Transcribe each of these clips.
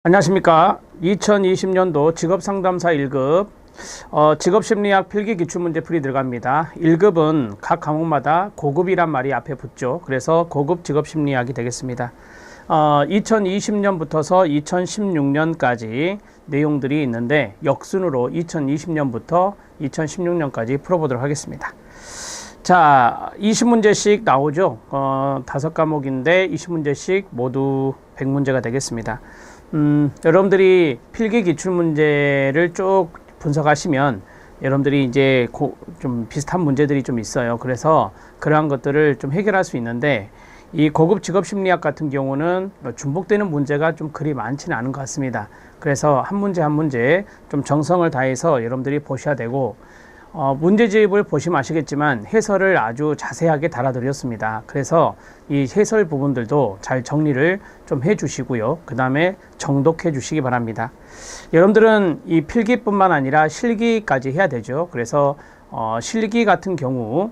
안녕하십니까. 2020년도 직업상담사 1급 직업심리학 필기기출문제 풀이 들어갑니다. 1급은 각 과목마다 고급이란 말이 앞에 붙죠. 그래서 고급 직업심리학이 되겠습니다. 2020년부터서 2016년까지 내용들이 있는데 역순으로 2020년부터 2016년까지 풀어보도록 하겠습니다. 자, 20문제씩 나오죠. 5과목인데 20문제씩 모두 100문제가 되겠습니다. 여러분들이 필기 기출 문제를 쭉 분석하시면 여러분들이 이제 좀 비슷한 문제들이 좀 있어요. 그래서 그러한 것들을 좀 해결할 수 있는데 이 고급 직업 심리학 같은 경우는 중복되는 문제가 좀 그리 많지는 않은 것 같습니다. 그래서 한 문제 한 문제 좀 정성을 다해서 여러분들이 보셔야 되고 문제집을 보시면 아시겠지만 해설을 아주 자세하게 달아드렸습니다. 그래서 이 해설 부분들도 잘 정리를 좀 해주시고요. 그 다음에 정독해 주시기 바랍니다. 여러분들은 이 필기뿐만 아니라 실기까지 해야 되죠. 그래서 실기 같은 경우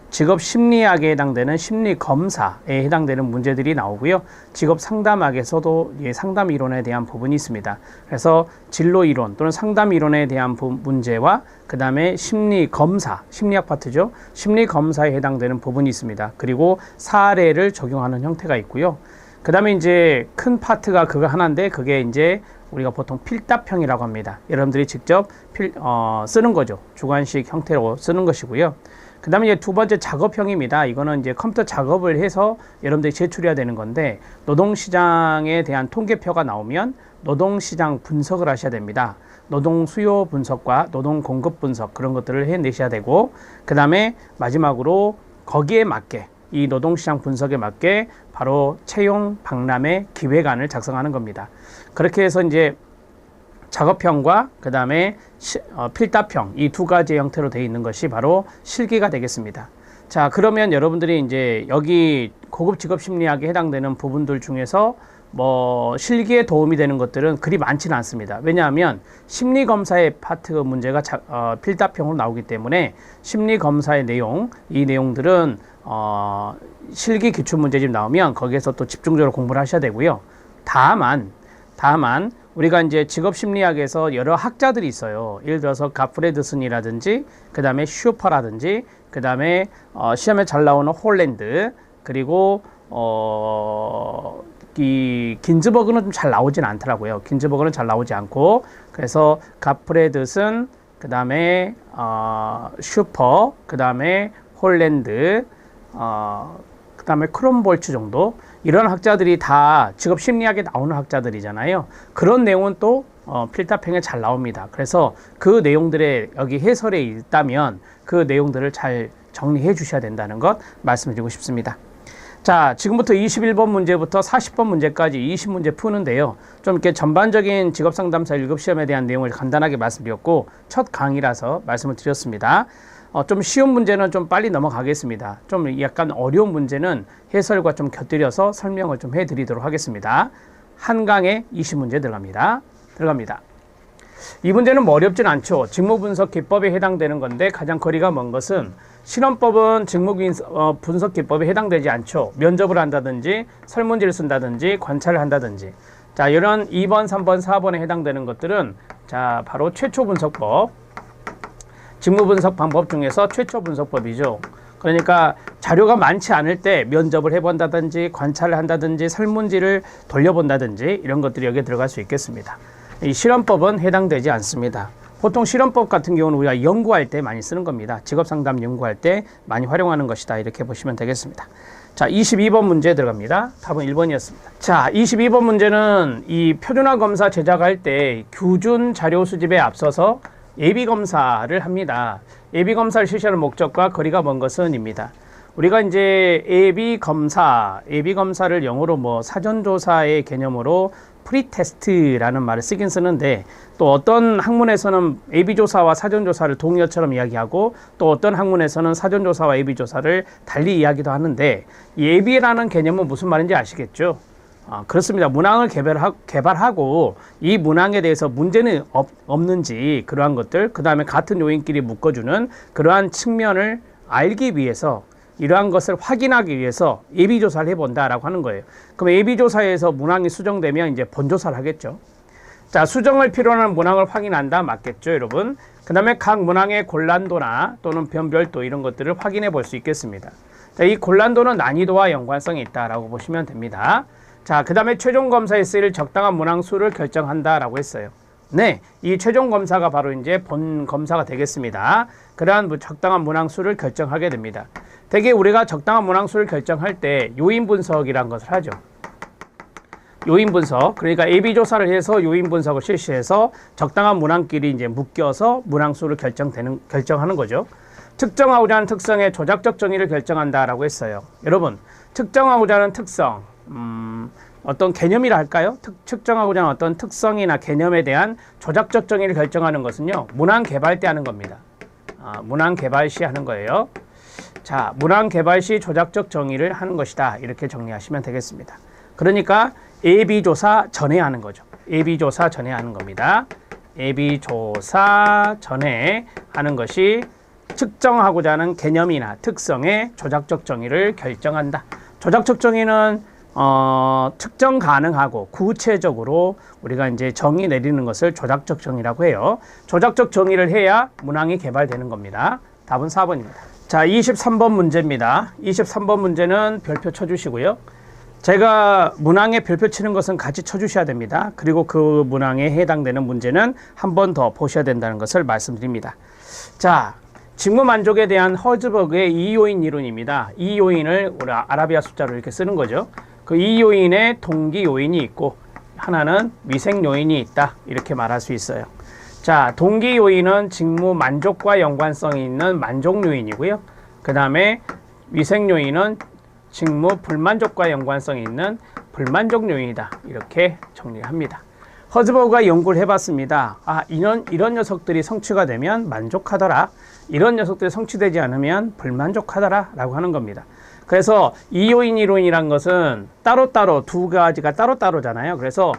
직업 심리학에 해당되는 심리 검사에 해당되는 문제들이 나오고요. 직업 상담학에서도 상담 이론에 대한 부분이 있습니다. 그래서 진로 이론 또는 상담 이론에 대한 문제와 그 다음에 심리 검사, 심리학 파트죠. 심리 검사에 해당되는 부분이 있습니다. 그리고 사례를 적용하는 형태가 있고요. 그 다음에 이제 큰 파트가 그거 하나인데 그게 이제 우리가 보통 필답형이라고 합니다. 여러분들이 직접 쓰는 거죠. 주관식 형태로 쓰는 것이고요. 그 다음에 이제 두 번째 작업형입니다. 이거는 이제 컴퓨터 작업을 해서 여러분들이 제출해야 되는 건데 노동시장에 대한 통계표가 나오면 노동시장 분석을 하셔야 됩니다. 노동 수요 분석과 노동 공급 분석 그런 것들을 해내셔야 되고 그 다음에 마지막으로 거기에 맞게 이 노동시장 분석에 맞게 바로 채용 박람회 기획안을 작성하는 겁니다. 그렇게 해서 이제 작업형과 그 다음에 필답형 이 두 가지 형태로 되어 있는 것이 바로 실기가 되겠습니다. 자, 그러면 여러분들이 이제 여기 고급 직업 심리학에 해당되는 부분들 중에서 실기에 도움이 되는 것들은 그리 많지는 않습니다. 왜냐하면 심리검사의 파트 문제가 필답형으로 나오기 때문에 심리검사의 내용, 이 내용들은 실기 기출문제집 나오면 거기에서 또 집중적으로 공부를 하셔야 되고요. 다만 우리가 이제 직업심리학에서 여러 학자들이 있어요. 예를 들어서 가프레드슨이라든지 그 다음에 슈퍼라든지 그 다음에 시험에 잘 나오는 홀랜드 그리고 이 긴즈버그는 좀 잘 나오진 않더라고요. 긴즈버그는 잘 나오지 않고 그래서 가프레드슨 그 다음에 슈퍼 그 다음에 홀랜드 그 다음에 크롬볼츠 정도 이런 학자들이 다 직업 심리학에 나오는 학자들이잖아요. 그런 내용은 또 필답형에 잘 나옵니다. 그래서 그 내용들의 여기 해설에 있다면 그 내용들을 잘 정리해 주셔야 된다는 것 말씀드리고 싶습니다. 자, 지금부터 21번 문제부터 40번 문제까지 20문제 푸는데요. 좀 이렇게 전반적인 직업상담사 1급 시험에 대한 내용을 간단하게 말씀드렸고 첫 강의라서 말씀을 드렸습니다. 좀 쉬운 문제는 좀 빨리 넘어가겠습니다. 좀 약간 어려운 문제는 해설과 좀 곁들여서 설명을 좀 해드리도록 하겠습니다. 한 강에 20문제 들어갑니다. 이 문제는 어렵진 않죠. 직무분석 기법에 해당되는 건데 가장 거리가 먼 것은 실험법은 직무분석 기법에 해당되지 않죠. 면접을 한다든지 설문지를 쓴다든지 관찰을 한다든지 자, 이런 2번, 3번, 4번에 해당되는 것들은 자, 바로 최초분석법 직무분석 방법 중에서 최초분석법이죠. 그러니까 자료가 많지 않을 때 면접을 해본다든지 관찰을 한다든지 설문지를 돌려본다든지 이런 것들이 여기에 들어갈 수 있겠습니다. 이 실험법은 해당되지 않습니다. 보통 실험법 같은 경우는 우리가 연구할 때 많이 쓰는 겁니다. 직업상담 연구할 때 많이 활용하는 것이다. 이렇게 보시면 되겠습니다. 자, 22번 문제 들어갑니다. 답은 1번이었습니다. 자, 22번 문제는 이 표준화 검사 제작할 때 규준 자료 수집에 앞서서 예비검사를 합니다. 예비검사를 실시하는 목적과 거리가 먼 것은 입니다. 우리가 이제 예비검사를 영어로 사전조사의 개념으로 프리테스트라는 말을 쓰는데 또 어떤 학문에서는 예비조사와 사전조사를 동의어처럼 이야기하고 또 어떤 학문에서는 사전조사와 예비조사를 달리 이야기도 하는데 예비라는 개념은 무슨 말인지 아시겠죠? 그렇습니다. 문항을 개발하고 이 문항에 대해서 문제는 없는지 그러한 것들 그 다음에 같은 요인끼리 묶어주는 그러한 측면을 알기 위해서 이러한 것을 확인하기 위해서 예비조사를 해본다라고 하는 거예요. 그럼 예비조사에서 문항이 수정되면 이제 본조사를 하겠죠. 자, 수정을 필요로 하는 문항을 확인한다. 맞겠죠, 여러분? 그 다음에 각 문항의 곤란도나 또는 변별도 이런 것들을 확인해 볼 수 있겠습니다. 자, 이 곤란도는 난이도와 연관성이 있다라고 보시면 됩니다. 자, 그 다음에 최종 검사에 쓰일 적당한 문항 수를 결정한다라고 했어요. 네, 이 최종 검사가 바로 이제 본 검사가 되겠습니다. 그러한 적당한 문항 수를 결정하게 됩니다. 대개 우리가 적당한 문항 수를 결정할 때 요인 분석이라는 것을 하죠. 요인 분석, 그러니까 예비조사를 해서 요인 분석을 실시해서 적당한 문항끼리 이제 묶여서 문항 수를 결정하는 거죠. 특정하고자 하는 특성의 조작적 정의를 결정한다라고 했어요. 여러분, 특정하고자 하는 특성, 어떤 개념이라 할까요? 측정하고자 하는 어떤 특성이나 개념에 대한 조작적 정의를 결정하는 것은요, 문항 개발 때 하는 겁니다. 문항 개발 시 하는 거예요. 자, 문항 개발 시 조작적 정의를 하는 것이다. 이렇게 정리하시면 되겠습니다. 그러니까 예비조사 전에 하는 거죠. 예비조사 전에 하는 겁니다. 예비조사 전에 하는 것이 측정하고자 하는 개념이나 특성의 조작적 정의를 결정한다. 조작적 정의는 측정 가능하고 구체적으로 우리가 이제 정의 내리는 것을 조작적 정의라고 해요. 조작적 정의를 해야 문항이 개발되는 겁니다. 답은 4번입니다. 자, 23번 문제입니다. 23번 문제는 별표 쳐주시고요. 제가 문항에 별표 치는 것은 같이 쳐주셔야 됩니다. 그리고 그 문항에 해당되는 문제는 한 번 더 보셔야 된다는 것을 말씀드립니다. 자, 직무 만족에 대한 허즈버그의 2요인 이론입니다. 2요인을 우리 아라비아 숫자로 이렇게 쓰는 거죠. 그 2요인에 동기 요인이 있고 하나는 위생 요인이 있다. 이렇게 말할 수 있어요. 자, 동기 요인은 직무 만족과 연관성이 있는 만족 요인이고요. 그 다음에 위생 요인은 직무 불만족과 연관성이 있는 불만족 요인이다. 이렇게 정리합니다. 허즈버그가 연구를 해봤습니다. 이런 녀석들이 성취가 되면 만족하더라. 이런 녀석들이 성취되지 않으면 불만족하더라 라고 하는 겁니다. 그래서 이요인 이론이란 것은 따로따로 두 가지가 따로따로잖아요. 그래서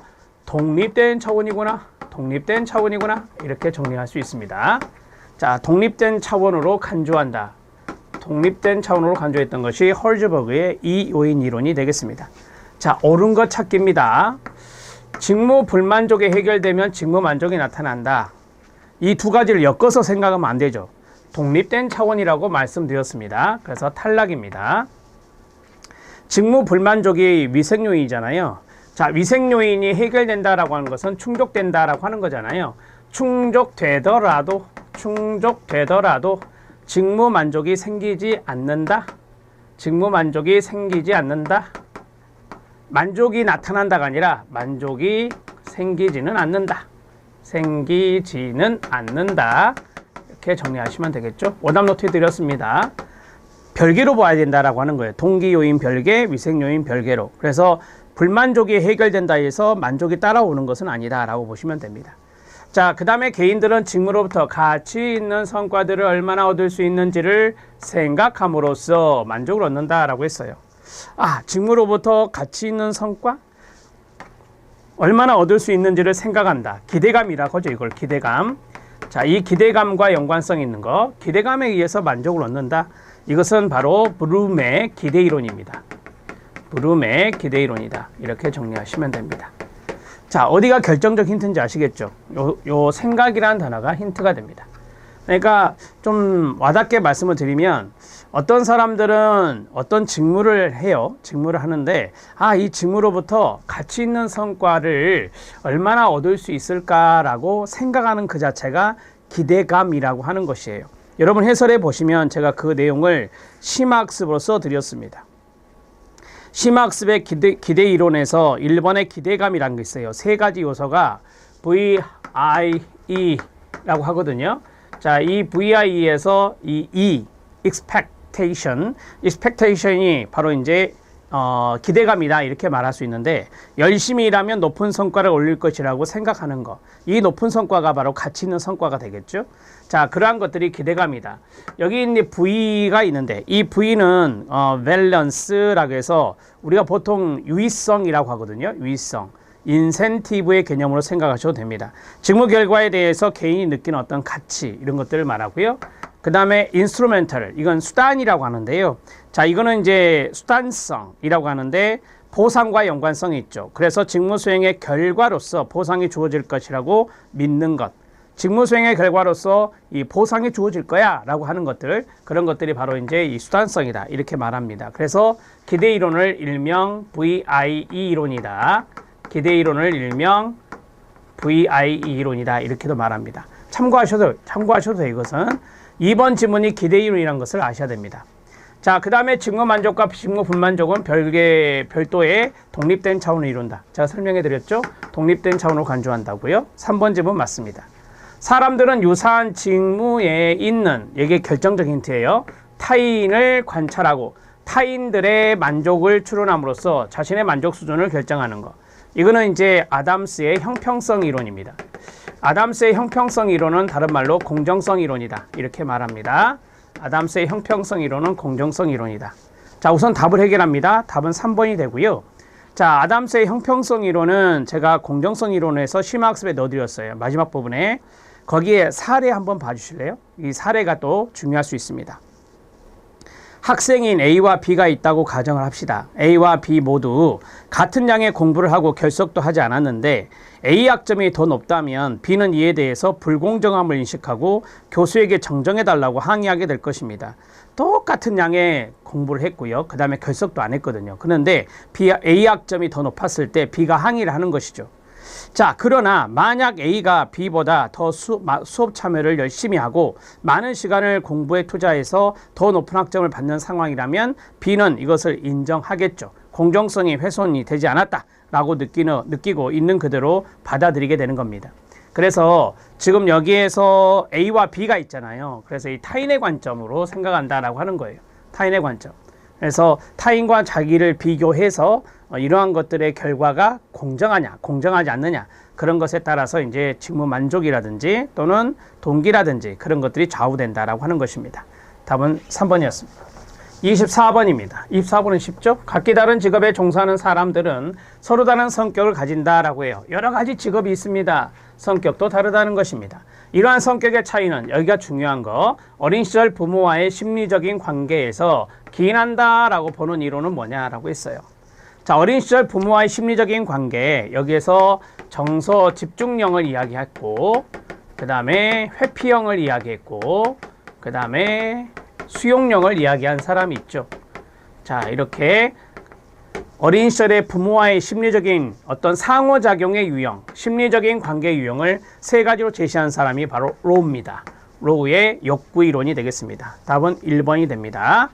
독립된 차원이구나, 독립된 차원이구나 이렇게 정리할 수 있습니다. 자, 독립된 차원으로 간주한다. 독립된 차원으로 간주했던 것이 헐즈버그의 이요인 이론이 되겠습니다. 자, 옳은 것 찾기입니다. 직무 불만족이 해결되면 직무 만족이 나타난다. 이 두 가지를 엮어서 생각하면 안 되죠. 독립된 차원이라고 말씀드렸습니다. 그래서 탈락입니다. 직무 불만족이 위생 요인이잖아요. 자, 위생 요인이 해결된다라고 하는 것은 충족된다라고 하는 거잖아요. 충족되더라도 직무 만족이 생기지 않는다. 직무 만족이 생기지 않는다. 만족이 나타난다가 아니라 만족이 생기지는 않는다. 생기지는 않는다. 이렇게 정리하시면 되겠죠. 오답 노트 드렸습니다. 별개로 봐야 된다라고 하는 거예요. 동기 요인 별개, 위생 요인 별개로. 그래서 불만족이 해결된다 해서 만족이 따라오는 것은 아니다라고 보시면 됩니다. 자, 그 다음에 개인들은 직무로부터 가치 있는 성과들을 얼마나 얻을 수 있는지를 생각함으로써 만족을 얻는다라고 했어요. 직무로부터 가치 있는 성과? 얼마나 얻을 수 있는지를 생각한다. 기대감이라고 하죠. 이걸 기대감. 자, 이 기대감과 연관성 있는 거, 기대감에 의해서 만족을 얻는다. 이것은 바로 브룸의 기대이론입니다. 브룸의 기대이론이다. 이렇게 정리하시면 됩니다. 자, 어디가 결정적 힌트인지 아시겠죠? 요 생각이라는 단어가 힌트가 됩니다. 그러니까 좀 와닿게 말씀을 드리면 어떤 사람들은 어떤 직무를 해요. 직무를 하는데 이 직무로부터 가치 있는 성과를 얼마나 얻을 수 있을까라고 생각하는 그 자체가 기대감이라고 하는 것이에요. 여러분 해설해 보시면 제가 그 내용을 심화학습으로 써드렸습니다. 심화학습의 기대 이론에서 1번의 기대감이라는 게 있어요. 세 가지 요소가 VIE라고 하거든요. 자, 이 VIE에서 이 E, expectation이 바로 이제 기대감이다 이렇게 말할 수 있는데 열심히 일하면 높은 성과를 올릴 것이라고 생각하는 것. 이 높은 성과가 바로 가치 있는 성과가 되겠죠. 자, 그러한 것들이 기대감이다. 여기 있는 V가 있는데 이 V는 밸런스라고 해서 우리가 보통 유의성이라고 하거든요. 유의성. 인센티브의 개념으로 생각하셔도 됩니다. 직무 결과에 대해서 개인이 느끼는 어떤 가치 이런 것들을 말하고요. 그 다음에 instrumental, 이건 수단이라고 하는데요. 자, 이거는 이제 수단성이라고 하는데 보상과 연관성이 있죠. 그래서 직무 수행의 결과로서 보상이 주어질 것이라고 믿는 것. 직무 수행의 결과로서 이 보상이 주어질 거야 라고 하는 것들, 그런 것들이 바로 이제 이 수단성이다, 이렇게 말합니다. 그래서 기대 이론을 일명 VIE 이론이다. 기대 이론을 일명 VIE 이론이다, 이렇게도 말합니다. 참고하셔도 돼요. 이것은 2번 지문이 기대 이론이라는 것을 아셔야 됩니다. 자, 그 다음에 직무 만족과 직무 불만족은 별도의 독립된 차원을 이룬다. 제가 설명해 드렸죠? 독립된 차원으로 간주한다고요. 3번 지문 맞습니다. 사람들은 유사한 직무에 있는, 이게 결정적인 힌트예요. 타인을 관찰하고 타인들의 만족을 추론함으로써 자신의 만족 수준을 결정하는 것. 이거는 이제 아담스의 형평성 이론입니다. 아담스의 형평성 이론은 다른 말로 공정성 이론이다, 이렇게 말합니다. 아담스의 형평성 이론은 공정성 이론이다. 자, 우선 답을 해결합니다. 답은 3번이 되고요. 자, 아담스의 형평성 이론은 제가 공정성 이론에서 심화학습에 넣어드렸어요. 마지막 부분에. 거기에 사례 한번 봐주실래요? 이 사례가 또 중요할 수 있습니다. 학생인 A와 B가 있다고 가정을 합시다. A와 B 모두 같은 양의 공부를 하고 결석도 하지 않았는데 A 학점이 더 높다면 B는 이에 대해서 불공정함을 인식하고 교수에게 정정해달라고 항의하게 될 것입니다. 똑같은 양의 공부를 했고요. 그 다음에 결석도 안 했거든요. 그런데 A 학점이 더 높았을 때 B가 항의를 하는 것이죠. 자, 그러나 만약 A가 B보다 더 수업 참여를 열심히 하고 많은 시간을 공부에 투자해서 더 높은 학점을 받는 상황이라면 B는 이것을 인정하겠죠. 공정성이 훼손이 되지 않았다라고 느끼고 있는 그대로 받아들이게 되는 겁니다. 그래서 지금 여기에서 A와 B가 있잖아요. 그래서 이 타인의 관점으로 생각한다라고 하는 거예요. 타인의 관점. 그래서 타인과 자기를 비교해서 이러한 것들의 결과가 공정하냐, 공정하지 않느냐, 그런 것에 따라서 이제 직무 만족이라든지 또는 동기라든지 그런 것들이 좌우된다라고 하는 것입니다. 답은 3번이었습니다. 24번입니다. 24번은 쉽죠? 각기 다른 직업에 종사하는 사람들은 서로 다른 성격을 가진다라고 해요. 여러 가지 직업이 있습니다. 성격도 다르다는 것입니다. 이러한 성격의 차이는, 여기가 중요한 거, 어린 시절 부모와의 심리적인 관계에서 기인한다라고 보는 이론은 뭐냐라고 했어요. 자, 어린 시절 부모와의 심리적인 관계, 여기에서 정서 집중력을 이야기했고, 그 다음에 회피형을 이야기했고, 그 다음에 수용력을 이야기한 사람이 있죠. 자, 이렇게 어린 시절의 부모와의 심리적인 어떤 상호작용의 유형, 심리적인 관계 유형을 세 가지로 제시한 사람이 바로 로우입니다. 로우의 욕구 이론이 되겠습니다. 답은 1번이 됩니다.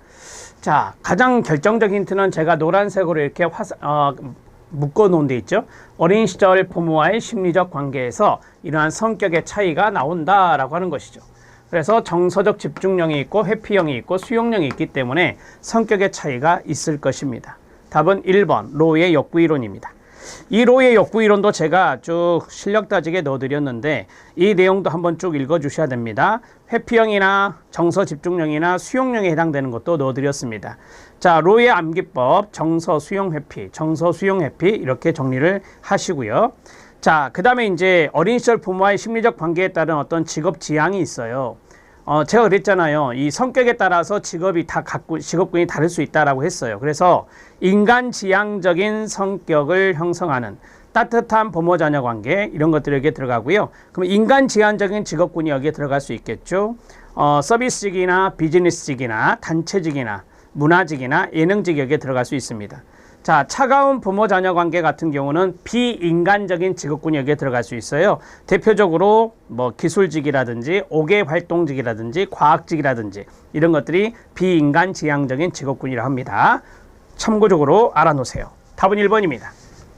자, 가장 결정적인 힌트는 제가 노란색으로 이렇게 묶어 놓은 데 있죠. 어린 시절 부모와의 심리적 관계에서 이러한 성격의 차이가 나온다라고 하는 것이죠. 그래서 정서적 집중력이 있고 회피형이 있고 수용력이 있기 때문에 성격의 차이가 있을 것입니다. 답은 1번 로우의 욕구 이론입니다. 이 로우의 욕구 이론도 제가 쭉 실력 따지게 넣어드렸는데 이 내용도 한번 쭉 읽어주셔야 됩니다. 회피형이나 정서 집중력이나 수용력에 해당되는 것도 넣어드렸습니다. 자, 로우의 암기법 정서 수용 회피, 정서 수용 회피 이렇게 정리를 하시고요. 자, 그 다음에 이제 어린 시절 부모와의 심리적 관계에 따른 어떤 직업 지향이 있어요. 제가 그랬잖아요. 이 성격에 따라서 직업군이 다를 수 있다라고 했어요. 그래서 인간 지향적인 성격을 형성하는 따뜻한 부모 자녀 관계, 이런 것들이 여기에 들어가고요. 그럼 인간 지향적인 직업군이 여기에 들어갈 수 있겠죠. 서비스직이나 비즈니스직이나 단체직이나 문화직이나 예능직이 여기에 들어갈 수 있습니다. 자, 차가운 부모 자녀 관계 같은 경우는 비인간적인 직업군이 여기에 들어갈 수 있어요. 대표적으로 뭐 기술직이라든지 5개 활동직이라든지 과학직이라든지 이런 것들이 비인간 지향적인 직업군이라 합니다. 참고적으로 알아놓으세요. 답은 1번입니다.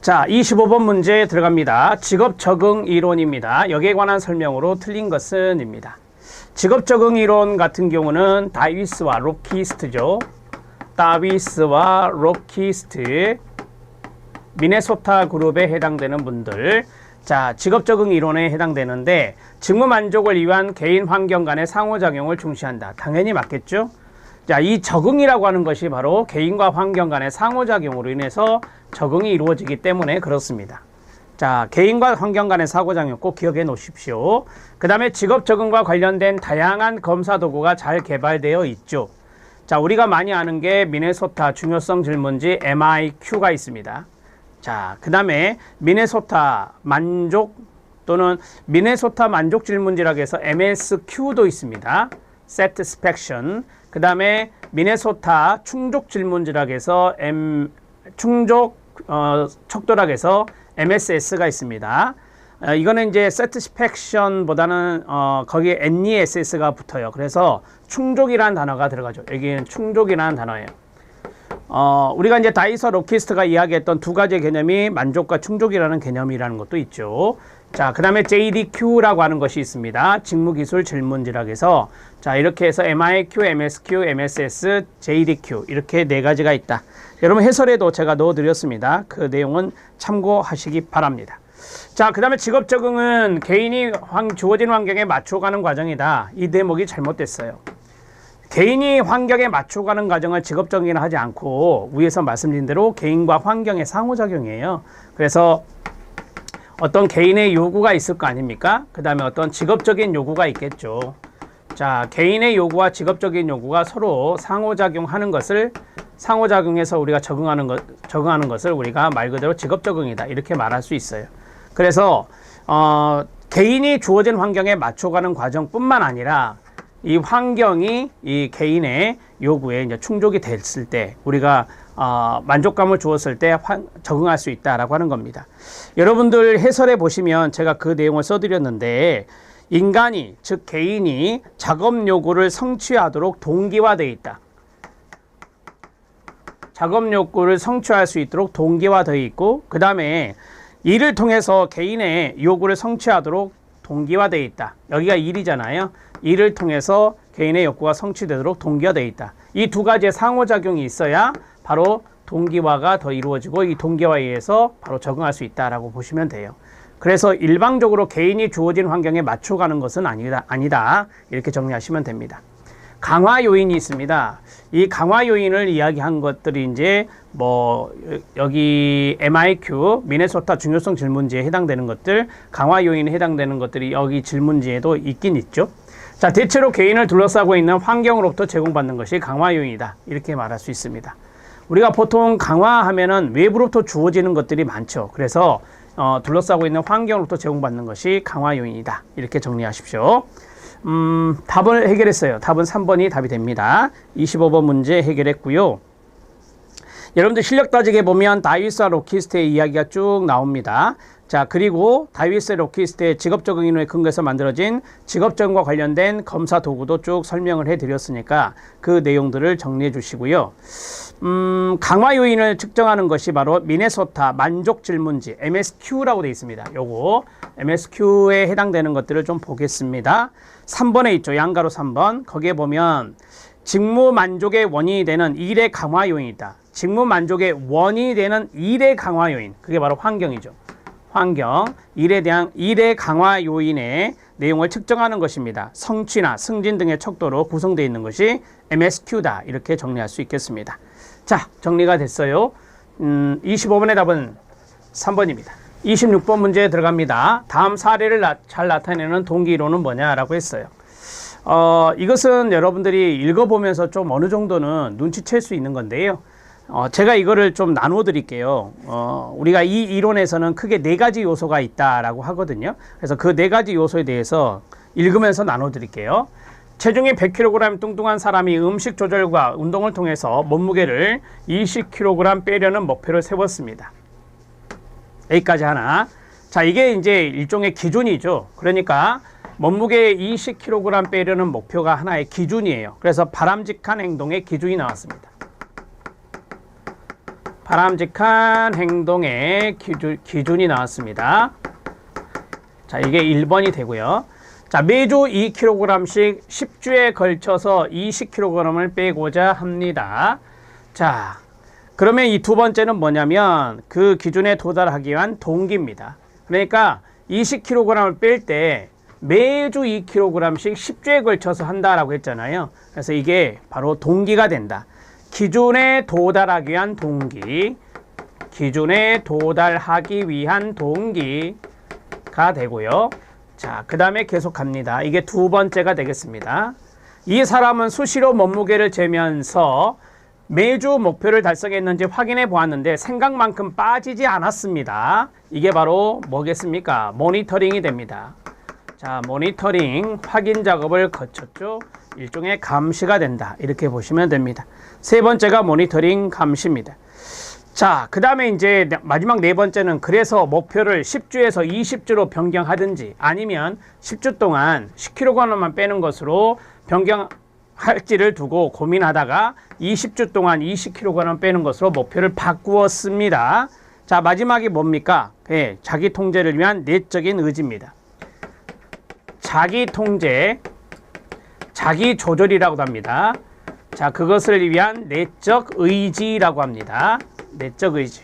자, 25번 문제 들어갑니다. 직업 적응 이론입니다. 여기에 관한 설명으로 틀린 것은 입니다. 직업 적응 이론 같은 경우는 다비스와 로키스트죠. 다비스와 로키스트, 미네소타 그룹에 해당되는 분들. 자, 직업 적응 이론에 해당되는데 직무 만족을 위한 개인 환경 간의 상호작용을 중시한다. 당연히 맞겠죠? 자, 이 적응이라고 하는 것이 바로 개인과 환경 간의 상호작용으로 인해서 적응이 이루어지기 때문에 그렇습니다. 자, 개인과 환경 간의 상호작용 꼭 기억해 놓으십시오. 그 다음에 직업 적응과 관련된 다양한 검사 도구가 잘 개발되어 있죠. 자, 우리가 많이 아는 게 미네소타 중요성 질문지 MIQ가 있습니다. 자, 그 다음에 미네소타 만족 또는 미네소타 만족 질문지라고 해서 MSQ도 있습니다. Satisfaction. 그 다음에 미네소타 충족 질문지라고 해서 충족 척도라고 해서 MSS가 있습니다. 이거는 이제 satisfaction보다는 거기에 NESS가 붙어요. 그래서 충족이라는 단어가 들어가죠. 여기는 충족이라는 단어예요. 우리가 이제 다이서 로키스트가 이야기했던 두 가지 개념이 만족과 충족이라는 개념이라는 것도 있죠. 자, 그 다음에 JDQ라고 하는 것이 있습니다. 직무기술 질문지라고 해서 자, 이렇게 해서 MIQ, MSQ, MSS, JDQ 이렇게 네 가지가 있다. 여러분 해설에도 제가 넣어드렸습니다. 그 내용은 참고하시기 바랍니다. 자, 그 다음에 직업 적응은 개인이 주어진 환경에 맞춰가는 과정이다. 이 대목이 잘못됐어요. 개인이 환경에 맞춰가는 과정을 직업 적응이라 하지 않고 위에서 말씀드린 대로 개인과 환경의 상호작용이에요. 그래서 어떤 개인의 요구가 있을 거 아닙니까? 그 다음에 어떤 직업적인 요구가 있겠죠. 자, 개인의 요구와 직업적인 요구가 서로 상호작용하는 것을 상호작용해서 우리가 적응하는 것을 우리가 말 그대로 직업 적응이다. 이렇게 말할 수 있어요. 그래서 개인이 주어진 환경에 맞춰가는 과정뿐만 아니라 이 환경이 이 개인의 요구에 이제 충족이 됐을 때 우리가 만족감을 주었을 때 적응할 수 있다라고 하는 겁니다. 여러분들 해설에 보시면 제가 그 내용을 써드렸는데 인간이 즉 개인이 작업 요구를 성취하도록 동기화되어 있다. 작업 욕구를 성취할 수 있도록 동기화되어 있고 그 다음에 일을 통해서 개인의 요구를 성취하도록 동기화되어 있다. 여기가 일이잖아요. 일을 통해서 개인의 욕구가 성취되도록 동기화되어 있다. 이 두 가지의 상호작용이 있어야 바로 동기화가 더 이루어지고 이 동기화에 의해서 바로 적응할 수 있다라고 보시면 돼요. 그래서 일방적으로 개인이 주어진 환경에 맞춰가는 것은 아니다. 이렇게 정리하시면 됩니다. 강화 요인이 있습니다. 이 강화 요인을 이야기한 것들이 이제 뭐 여기 MIQ 미네소타 중요성 질문지에 해당되는 것들, 강화 요인에 해당되는 것들이 여기 질문지에도 있긴 있죠. 자, 대체로 개인을 둘러싸고 있는 환경으로부터 제공받는 것이 강화 요인이다. 이렇게 말할 수 있습니다. 우리가 보통 강화하면은 외부로부터 주어지는 것들이 많죠. 그래서 둘러싸고 있는 환경으로부터 제공받는 것이 강화 요인이다. 이렇게 정리하십시오. 답을 해결했어요. 답은 3번이 답이 됩니다. 25번 문제 해결했고요. 여러분들 실력 따지게 보면 다윗과 로키스트의 이야기가 쭉 나옵니다. 자, 그리고 다윗 로키스트의 직업적응 이론에 근거해서 만들어진 직업적응과 관련된 검사 도구도 쭉 설명을 해드렸으니까 그 내용들을 정리해 주시고요. 강화 요인을 측정하는 것이 바로 미네소타 만족 질문지 MSQ라고 되어 있습니다. 요거 MSQ에 해당되는 것들을 좀 보겠습니다. 3번에 있죠. 양가로 3번. 거기에 보면 직무 만족의 원인이 되는 일의 강화 요인이다. 직무 만족의 원인이 되는 일의 강화 요인. 그게 바로 환경이죠. 환경, 일에 대한 일의 강화 요인의 내용을 측정하는 것입니다. 성취나 승진 등의 척도로 구성되어 있는 것이 MSQ다. 이렇게 정리할 수 있겠습니다. 자, 정리가 됐어요. 25번의 답은 3번입니다. 26번 문제에 들어갑니다. 다음 사례를 잘 나타내는 동기 이론은 뭐냐라고 했어요. 이것은 여러분들이 읽어보면서 좀 어느 정도는 눈치챌 수 있는 건데요. 제가 이거를 좀 나누어 드릴게요. 우리가 이 이론에서는 크게 네 가지 요소가 있다라고 하거든요. 그래서 그 네 가지 요소에 대해서 읽으면서 나누어 드릴게요. 체중이 100kg 뚱뚱한 사람이 음식 조절과 운동을 통해서 몸무게를 20kg 빼려는 목표를 세웠습니다. 여기까지 하나. 자, 이게 이제 일종의 기준이죠. 그러니까 몸무게 20kg 빼려는 목표가 하나의 기준이에요. 그래서 바람직한 행동의 기준이 나왔습니다. 바람직한 행동의 기준이 나왔습니다. 자, 이게 1번이 되고요. 자, 매주 2kg씩 10주에 걸쳐서 20kg을 빼고자 합니다. 자, 그러면 이 두 번째는 뭐냐면 그 기준에 도달하기 위한 동기입니다. 그러니까 20kg을 뺄 때 매주 2kg씩 10주에 걸쳐서 한다라고 했잖아요. 그래서 이게 바로 동기가 된다. 기준에 도달하기 위한 동기. 기준에 도달하기 위한 동기가 되고요. 자, 그 다음에 계속 갑니다. 이게 두 번째가 되겠습니다. 이 사람은 수시로 몸무게를 재면서 매주 목표를 달성했는지 확인해 보았는데 생각만큼 빠지지 않았습니다. 이게 바로 뭐겠습니까? 모니터링이 됩니다. 자, 모니터링 확인 작업을 거쳤죠. 일종의 감시가 된다. 이렇게 보시면 됩니다. 세 번째가 모니터링 감시입니다. 자, 그 다음에 이제 마지막 네 번째는 그래서 목표를 10주에서 20주로 변경하든지 아니면 10주 동안 10kg만 빼는 것으로 변경할지를 두고 고민하다가 20주 동안 20kg 빼는 것으로 목표를 바꾸었습니다. 자, 마지막이 뭡니까? 네, 자기 통제를 위한 내적인 의지입니다. 자기 통제, 자기 조절이라고도 합니다. 자, 그것을 위한 내적 의지라고 합니다. 내적 의지.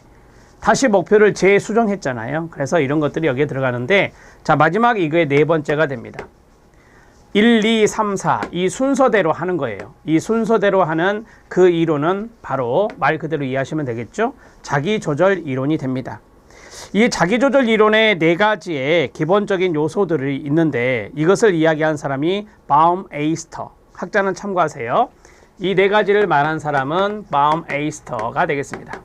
다시 목표를 재수정했잖아요. 그래서 이런 것들이 여기에 들어가는데, 자, 마지막 이거의 네 번째가 됩니다. 1, 2, 3, 4 이 순서대로 하는 거예요. 이 순서대로 하는 그 이론은 바로 말 그대로 이해하시면 되겠죠. 자기조절 이론이 됩니다. 이 자기조절 이론의 네 가지의 기본적인 요소들이 있는데 이것을 이야기한 사람이 바움에이스터, 학자는 참고하세요. 이 네 가지를 말한 사람은 바움에이스터가 되겠습니다.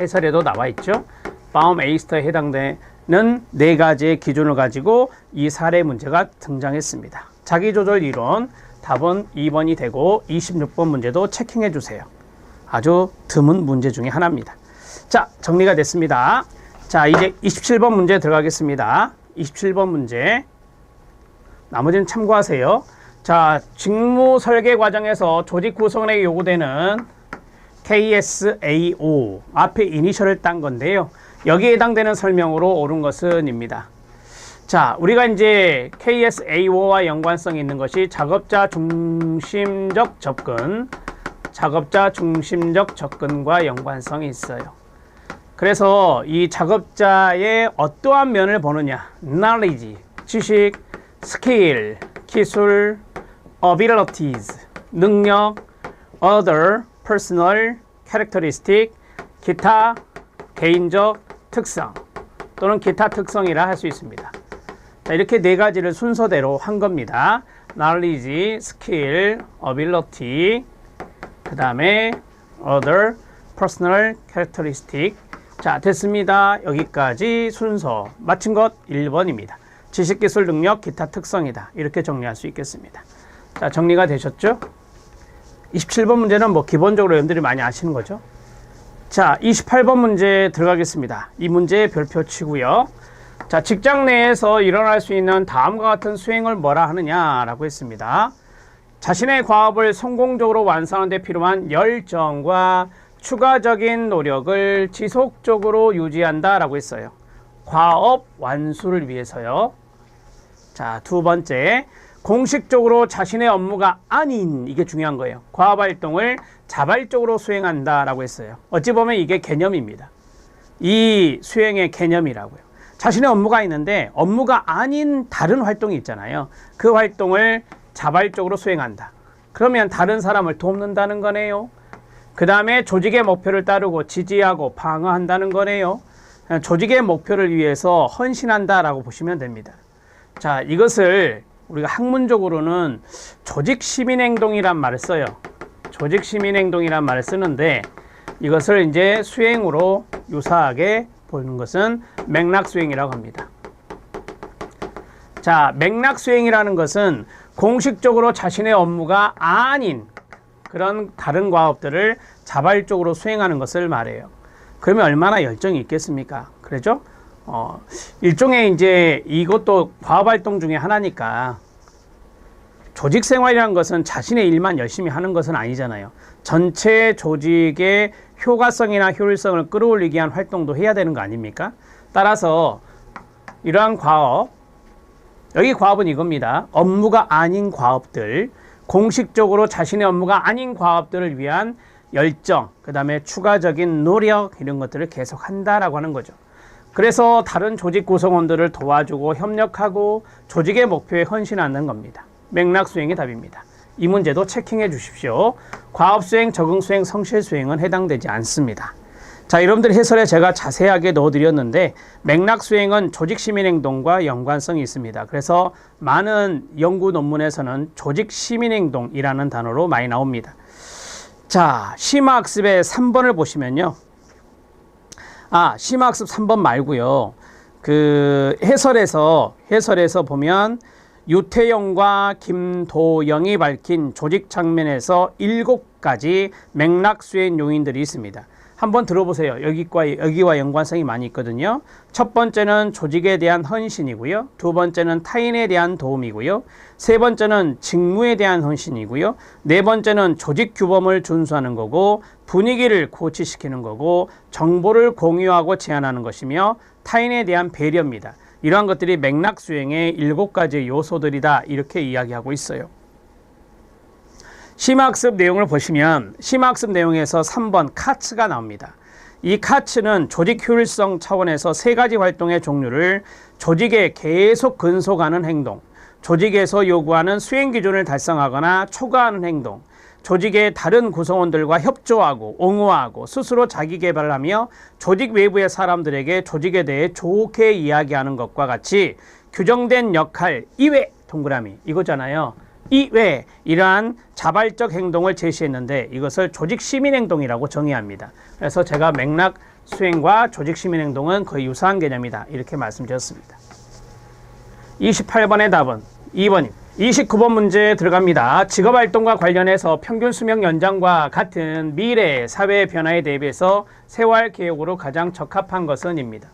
해설에도 나와 있죠. 바움에이스터에 해당되는 네 가지의 기준을 가지고 이 사례 문제가 등장했습니다. 자기조절 이론, 답은 2번이 되고 26번 문제도 체킹해 주세요. 아주 드문 문제 중에 하나입니다. 자, 정리가 됐습니다. 자, 이제 27번 문제 들어가겠습니다. 27번 문제. 나머지는 참고하세요. 자, 직무 설계 과정에서 조직 구성원에게 요구되는 KSAO, 앞에 이니셜을 딴 건데요. 여기에 해당되는 설명으로 옳은 것은 입니다. 자, 우리가 이제 KSAO와 연관성이 있는 것이 작업자 중심적 접근, 작업자 중심적 접근과 연관성이 있어요. 그래서 이 작업자의 어떠한 면을 보느냐, knowledge, 지식, 스킬, 기술, abilities, 능력, other, personal, characteristic, 기타, 개인적 특성 또는 기타 특성이라 할 수 있습니다. 자, 이렇게 네 가지를 순서대로 한 겁니다. knowledge, skill, ability, 그 다음에 other, personal, characteristic. 자, 됐습니다. 여기까지 순서 맞춘 것 1번입니다. 지식, 기술, 능력, 기타 특성이다. 이렇게 정리할 수 있겠습니다. 자, 정리가 되셨죠? 27번 문제는 뭐 기본적으로 여러분들이 많이 아시는 거죠. 자, 28번 문제 들어가겠습니다. 이 문제에 별표 치고요. 자, 직장 내에서 일어날 수 있는 다음과 같은 수행을 뭐라 하느냐라고 했습니다. 자신의 과업을 성공적으로 완수하는 데 필요한 열정과 추가적인 노력을 지속적으로 유지한다라고 했어요. 과업 완수를 위해서요. 자, 두 번째, 공식적으로 자신의 업무가 아닌, 이게 중요한 거예요. 과업 활동을 자발적으로 수행한다라고 했어요. 어찌 보면 이게 개념입니다. 이 수행의 개념이라고요. 자신의 업무가 있는데 업무가 아닌 다른 활동이 있잖아요. 그 활동을 자발적으로 수행한다. 그러면 다른 사람을 돕는다는 거네요. 그 다음에 조직의 목표를 따르고 지지하고 방어한다는 거네요. 조직의 목표를 위해서 헌신한다라고 보시면 됩니다. 자, 이것을 우리가 학문적으로는 조직시민행동이란 말을 써요. 조직시민행동이란 말을 쓰는데 이것을 이제 수행으로 유사하게 보는 것은 맥락수행이라고 합니다. 자, 맥락수행이라는 것은 공식적으로 자신의 업무가 아닌 그런 다른 과업들을 자발적으로 수행하는 것을 말해요. 그러면 얼마나 열정이 있겠습니까? 그렇죠? 일종의 이제 이것도 과업활동 중에 하나니까 조직생활이라는 것은 자신의 일만 열심히 하는 것은 아니잖아요. 전체 조직의 효과성이나 효율성을 끌어올리기 위한 활동도 해야 되는 거 아닙니까? 따라서 이러한 과업, 여기 과업은 이겁니다. 업무가 아닌 과업들, 공식적으로 자신의 업무가 아닌 과업들을 위한 열정, 그 다음에 추가적인 노력, 이런 것들을 계속 한다라고 하는 거죠. 그래서 다른 조직 구성원들을 도와주고 협력하고 조직의 목표에 헌신하는 겁니다. 맥락수행이 답입니다. 이 문제도 체킹해 주십시오. 과업수행, 적응수행, 성실수행은 해당되지 않습니다. 자, 여러분들 해설에 제가 자세하게 넣어드렸는데 맥락 수행은 조직 시민 행동과 연관성이 있습니다. 그래서 많은 연구 논문에서는 조직 시민 행동이라는 단어로 많이 나옵니다. 자, 심화학습의 3번을 보시면요. 심화학습 3번 말고요. 그 해설에서 보면 유태영과 김도영이 밝힌 조직 장면에서 7가지 맥락 수행 요인들이 있습니다. 한번 들어보세요. 여기와 연관성이 많이 있거든요. 첫 번째는 조직에 대한 헌신이고요. 두 번째는 타인에 대한 도움이고요. 세 번째는 직무에 대한 헌신이고요. 네 번째는 조직 규범을 준수하는 거고, 분위기를 고취시키는 거고, 정보를 공유하고 제안하는 것이며 타인에 대한 배려입니다. 이러한 것들이 맥락 수행의 7가지 요소들이다, 이렇게 이야기하고 있어요. 심화학습 내용을 보시면 심화학습 내용에서 3번 카츠가 나옵니다. 이 카츠는 조직 효율성 차원에서 3가지 활동의 종류를 조직에 계속 근속하는 행동, 조직에서 요구하는 수행 기준을 달성하거나 초과하는 행동, 조직의 다른 구성원들과 협조하고 옹호하고 스스로 자기 개발을 하며 조직 외부의 사람들에게 조직에 대해 좋게 이야기하는 것과 같이 규정된 역할 이외, 동그라미 이거잖아요. 이외, 이러한 자발적 행동을 제시했는데 이것을 조직 시민 행동이라고 정의합니다. 그래서 제가 맥락 수행과 조직 시민 행동은 거의 유사한 개념이다, 이렇게 말씀드렸습니다. 28번의 답은 2번입니다. 29번 문제 들어갑니다. 직업활동과 관련해서 평균 수명 연장과 같은 미래 사회 변화에 대비해서 생활개혁으로 가장 적합한 것은 입니다.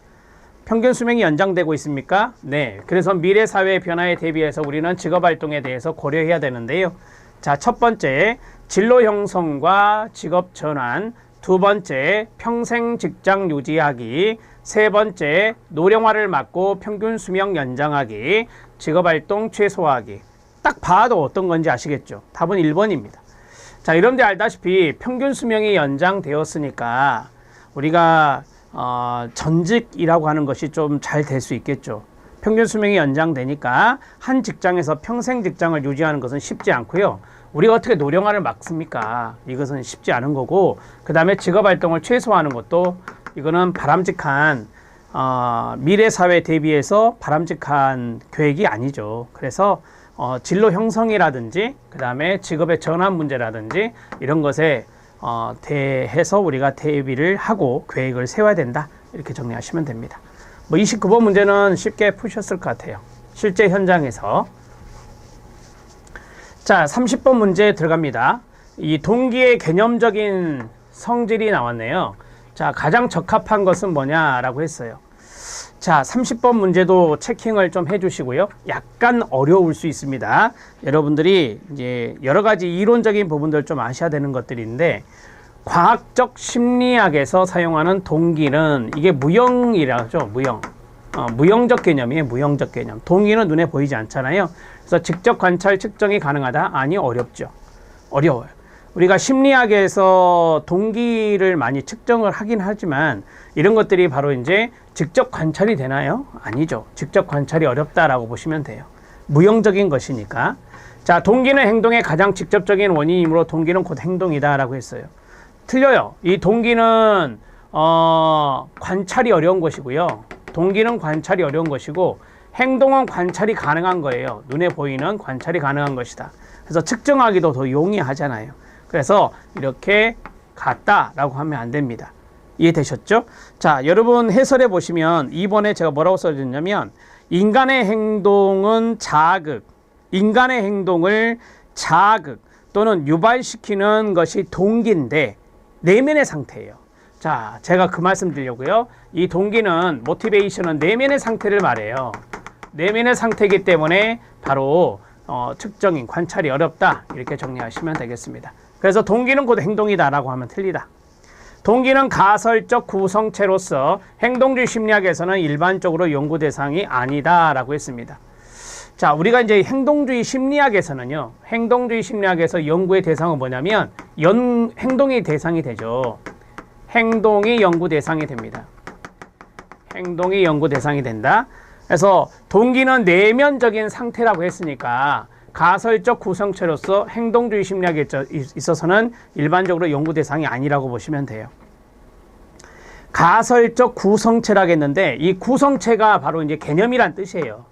평균 수명이 연장되고 있습니까? 네. 그래서 미래 사회 변화에 대비해서 우리는 직업활동에 대해서 고려해야 되는데요. 자, 첫 번째, 진로 형성과 직업 전환. 두 번째, 평생 직장 유지하기. 세 번째, 노령화를 막고 평균 수명 연장하기. 직업활동 최소화하기. 딱 봐도 어떤 건지 아시겠죠? 답은 1번입니다. 자, 여러분들 알다시피 평균 수명이 연장되었으니까 우리가 전직이라고 하는 것이 좀 잘 될 수 있겠죠. 평균 수명이 연장되니까 한 직장에서 평생 직장을 유지하는 것은 쉽지 않고요. 우리가 어떻게 노령화를 막습니까? 이것은 쉽지 않은 거고, 그 다음에 직업활동을 최소화하는 것도 이거는 바람직한 미래 사회 대비해서 바람직한 계획이 아니죠. 그래서 진로 형성이라든지 그 다음에 직업의 전환 문제라든지 이런 것에 대해서 우리가 대비를 하고 계획을 세워야 된다, 이렇게 정리하시면 됩니다. 29번 문제는 쉽게 푸셨을 것 같아요. 실제 현장에서. 자, 30번 문제 들어갑니다. 이 동기의 개념적인 성질이 나왔네요. 자, 가장 적합한 것은 뭐냐라고 했어요. 자, 30번 문제도 체킹을 좀 해주시고요. 약간 어려울 수 있습니다. 여러분들이 이제 여러 가지 이론적인 부분들 좀 아셔야 되는 것들인데, 과학적 심리학에서 사용하는 동기는 이게 무형이라죠. 무형적 개념이에요. 무형적 개념. 동기는 눈에 보이지 않잖아요. 그래서 직접 관찰 측정이 가능하다? 아니, 어렵죠. 어려워요. 우리가 심리학에서 동기를 많이 측정을 하긴 하지만 이런 것들이 바로 이제 직접 관찰이 되나요? 아니죠. 직접 관찰이 어렵다라고 보시면 돼요. 무형적인 것이니까. 자, 동기는 행동의 가장 직접적인 원인이므로 동기는 곧 행동이다라고 했어요. 틀려요. 이 동기는 관찰이 어려운 것이고요. 동기는 관찰이 어려운 것이고, 행동은 관찰이 가능한 거예요. 눈에 보이는 관찰이 가능한 것이다. 그래서 측정하기도 더 용이하잖아요. 그래서 이렇게 같다라고 하면 안 됩니다. 이해되셨죠? 자, 여러분 해설해 보시면 2번에 제가 뭐라고 써졌냐면, 인간의 행동은 인간의 행동을 자극 또는 유발시키는 것이 동기인데 내면의 상태예요. 자, 제가 그 말씀 드리려고요. 이 동기는, 모티베이션은 내면의 상태를 말해요. 내면의 상태이기 때문에 바로 측정인 관찰이 어렵다, 이렇게 정리하시면 되겠습니다. 그래서 동기는 곧 행동이다 라고 하면 틀리다. 동기는 가설적 구성체로서 행동주의 심리학에서는 일반적으로 연구 대상이 아니다 라고 했습니다. 자, 우리가 이제 행동주의 심리학에서는요, 행동주의 심리학에서 연구의 대상은 뭐냐면 행동이 대상이 되죠. 행동이 연구 대상이 됩니다. 행동이 연구 대상이 된다. 그래서 동기는 내면적인 상태라고 했으니까 가설적 구성체로서 행동주의 심리학에 있어서는 일반적으로 연구 대상이 아니라고 보시면 돼요. 가설적 구성체라고 했는데 이 구성체가 바로 이제 개념이란 뜻이에요.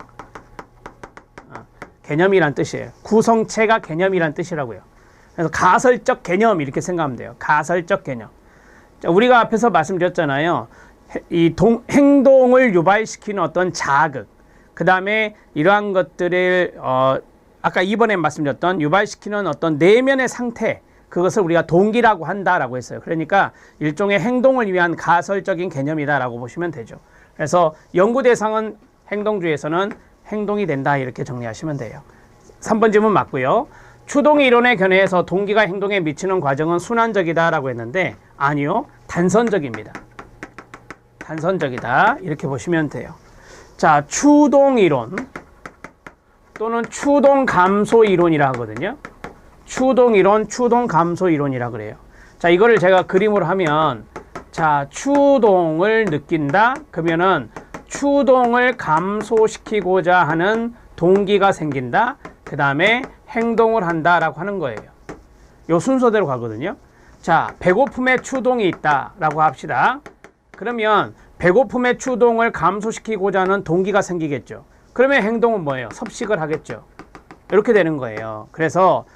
개념이란 뜻이에요. 구성체가 개념이란 뜻이라고요. 그래서 가설적 개념 이렇게 생각하면 돼요. 가설적 개념. 자, 우리가 앞에서 말씀드렸잖아요. 행동을 유발시키는 어떤 자극, 그 다음에 이러한 것들을 아까 이번에 말씀드렸던 유발시키는 어떤 내면의 상태, 그것을 우리가 동기라고 한다라고 했어요. 그러니까 일종의 행동을 위한 가설적인 개념이다라고 보시면 되죠. 그래서 연구 대상은 행동주의에서는 행동이 된다 이렇게 정리하시면 돼요. 3번 질문 맞고요. 추동 이론에 견해해서 동기가 행동에 미치는 과정은 순환적이다라고 했는데 아니요. 단선적입니다. 단선적이다 이렇게 보시면 돼요. 자, 추동 이론 또는 추동 감소 이론이라 하거든요. 추동 이론, 추동 감소 이론이라 그래요. 자, 이거를 제가 그림으로 하면 자, 추동을 느낀다. 그러면은 추동을 감소시키고자 하는 동기가 생긴다. 그 다음에 행동을 한다라고 하는 거예요. 요 순서대로 가거든요. 자, 배고픔에 추동이 있다라고 합시다. 그러면 배고픔의 추동을 감소시키고자 하는 동기가 생기겠죠. 그러면 행동은 뭐예요? 섭식을 하겠죠. 이렇게 되는 거예요. 그래서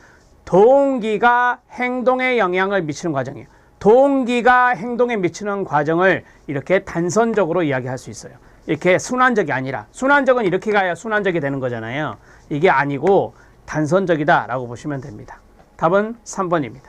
동기가 행동에 영향을 미치는 과정이에요. 동기가 행동에 미치는 과정을 이렇게 단선적으로 이야기할 수 있어요. 이렇게 순환적이 아니라, 순환적은 이렇게 가야 순환적이 되는 거잖아요. 이게 아니고 단선적이다 라고 보시면 됩니다. 답은 3번입니다.